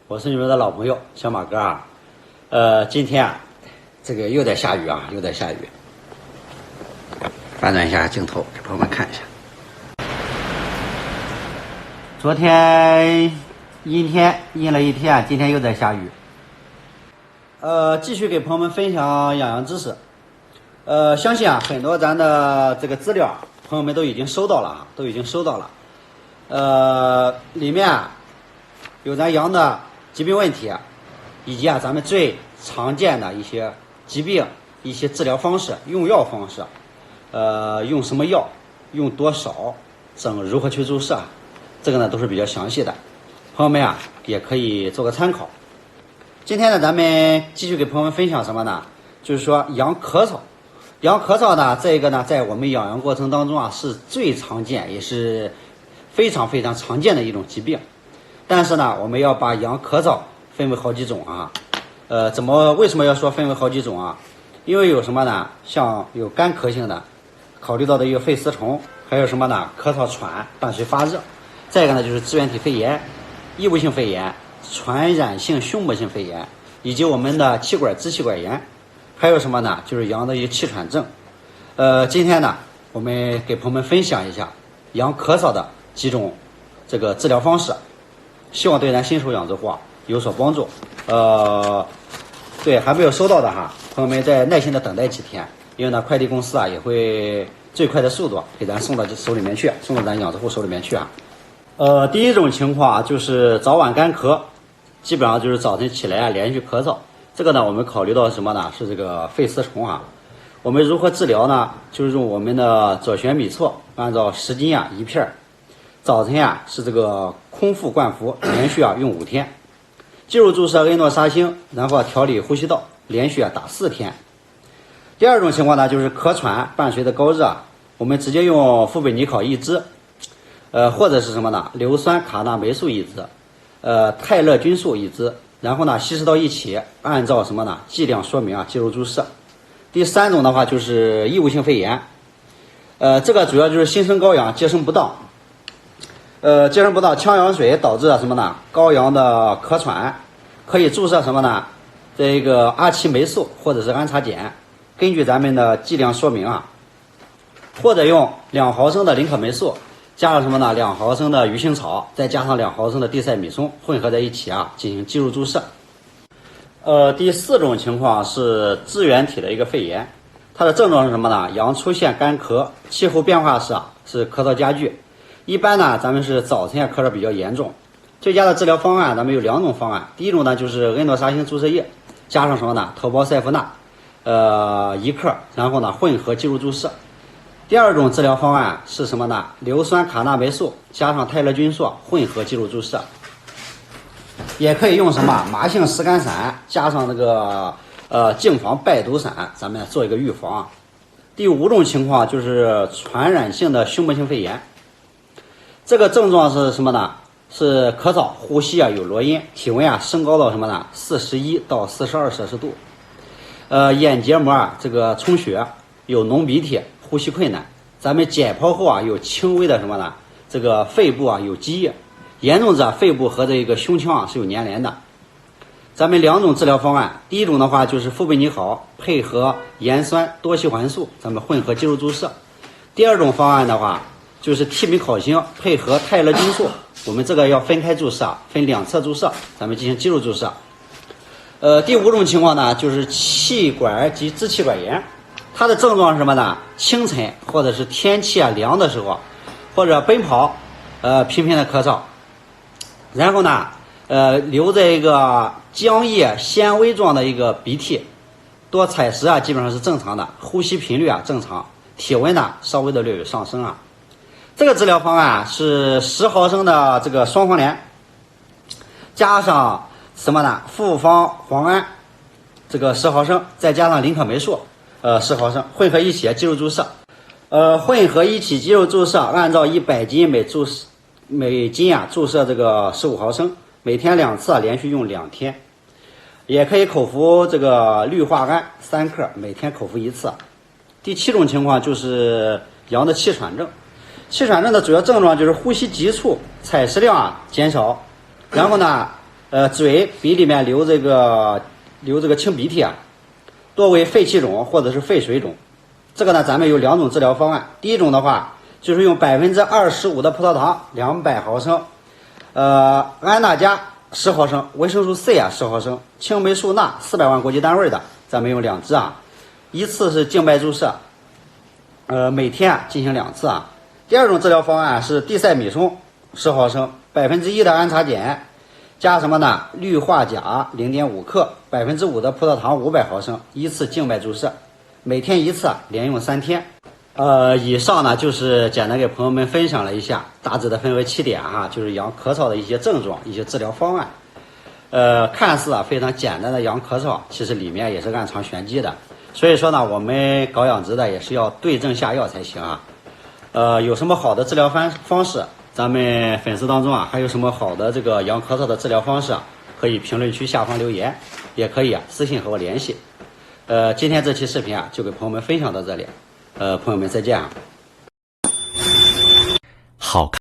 我是你们的老朋友小马哥啊。今天啊，这个又在下雨啊，又在下雨。反转一下镜头给朋友们看一下。昨天阴天阴了一天，今天又在下雨。继续给朋友们分享养羊知识。相信啊，很多咱的这个资料朋友们都已经收到了啊，里面啊有咱羊的疾病问题，以及啊咱们最常见的一些疾病、一些治疗方式、用药方式，用什么药，用多少，如何去注射，这个呢都是比较详细的，朋友们啊也可以做个参考。今天呢，咱们继续给朋友们分享什么呢？就是说羊咳嗽。羊咳嗽呢，这个呢，在我们养羊过程当中啊，是最常见，也是非常非常常见的一种疾病。但是呢，我们要把羊咳嗽分为好几种啊。为什么要说分为好几种啊？因为有什么呢？像有干咳性的，考虑到的有肺丝虫，还有什么呢？咳嗽喘伴随发热。再一个呢，就是支原体肺炎、异位性肺炎、传染性胸膜性肺炎，以及我们的气管支气管炎。还有什么呢？就是羊的一些气喘症。今天呢，我们给朋友们分享一下羊咳嗽的几种这个治疗方式，希望对咱新手养殖户啊有所帮助。对还没有收到的哈，朋友们再耐心的等待几天，因为呢快递公司啊也会最快的速度给咱送到手里面去，送到咱养殖户手里面去啊。第一种情况就是早晚干咳，基本上就是早晨起来啊连续咳嗽。这个呢，我们考虑到什么呢？是这个肺丝虫啊。我们如何治疗呢？就是用我们的左旋米唑，按照10斤啊1片，早晨啊是这个空腹灌服，连续啊用5天，肌肉注射恩诺沙星，然后调理呼吸道，连续啊打4天。第二种情况呢，就是咳喘伴随的高热，我们直接用富贝尼考1支，或者是什么呢？硫酸卡那霉素1支，泰勒菌素1支。然后呢，稀释到一起，按照什么呢？剂量说明啊，介入注射。第三种的话就是异位性肺炎，这个主要就是新生羔羊接生不当，呛羊水导致了什么呢？羔羊的咳喘，可以注射什么呢？这个阿奇霉素或者是安茶碱，根据咱们的剂量说明啊，或者用2毫升的林可霉素。加上什么呢？2毫升的鱼腥草，再加上2毫升的地塞米松，混合在一起啊，进行肌肉注射。第4种情况是支原体的一个肺炎，它的症状是什么呢？羊出现干咳，气候变化时啊是咳嗽加剧。一般呢，咱们是早晨咳嗽比较严重。最佳的治疗方案，咱们有2种方案。第一种呢就是恩诺沙星注射液，加上什么呢？头孢塞夫钠，1克，然后呢混合肌肉注射。第二种治疗方案是什么呢？硫酸卡那霉素加上泰勒菌素混合肌肉注射，也可以用什么麻杏石甘散加上那个净防败毒散，咱们做一个预防啊。第5种情况就是传染性的胸膜性肺炎，这个症状是什么呢？是咳嗽、呼吸啊有罗音，体温啊升高到什么呢？41到42摄氏度，眼结膜啊这个充血，有脓鼻涕。呼吸困难，咱们解剖后啊有轻微的什么呢？这个肺部啊有积液，严重者肺部和这个胸腔啊是有粘连的。咱们2种治疗方案，第一种的话就是富贝尼考配合盐酸多烯环素，咱们混合肌肉注射。第二种方案的话就是替米考星配合泰勒菌素，我们这个要分开注射，分2侧注射，咱们进行肌肉注射。第5种情况呢就是气管及支气管炎。它的症状是什么呢？清晨或者是天气啊凉的时候，或者奔跑，频频的咳嗽，然后呢，留着一个浆液纤维状的一个鼻涕，多采食啊基本上是正常的，呼吸频率啊正常，体温呢稍微的略有上升啊。这个治疗方案是10毫升的这个双黄连，加上什么呢？复方磺胺，这个10毫升，再加上林可霉素。10毫升混合一起肌肉注射，混合一起肌肉注射，按照100斤每斤啊注射这个15毫升，每天2次，连续用2天。也可以口服这个氯化铵3克，每天口服1次。第7种情况就是羊的气喘症，气喘症的主要症状就是呼吸急促，采食量啊减少，然后呢嘴鼻里面流这个清鼻涕啊，多为肺气肿或者是肺水肿。这个呢，咱们有2种治疗方案。第一种的话，就是用25%的葡萄糖200毫升，安那佳10毫升，维生素 C 啊10毫升，青霉素钠400万国际单位的，咱们用2支啊，一次是静脉注射，每天进行2次啊。第二种治疗方案是地塞米松10毫升，1%的安茶碱，加什么呢？氯化钾0.5克，5%的葡萄糖500毫升，一次静脉注射，每天1次，连用3天。以上呢就是简单给朋友们分享了一下，大致的分为7点哈，就是养咳嗽的一些症状、一些治疗方案。看似非常简单的养咳嗽，其实里面也是暗藏玄机的。所以说呢，我们搞养殖的也是要对症下药才行啊。有什么好的治疗方式，咱们粉丝当中还有什么好的这个养咳嗽的治疗方式可以评论区下方留言，也可以私信和我联系。今天这期视频就给朋友们分享到这里。朋友们再见啊！好看。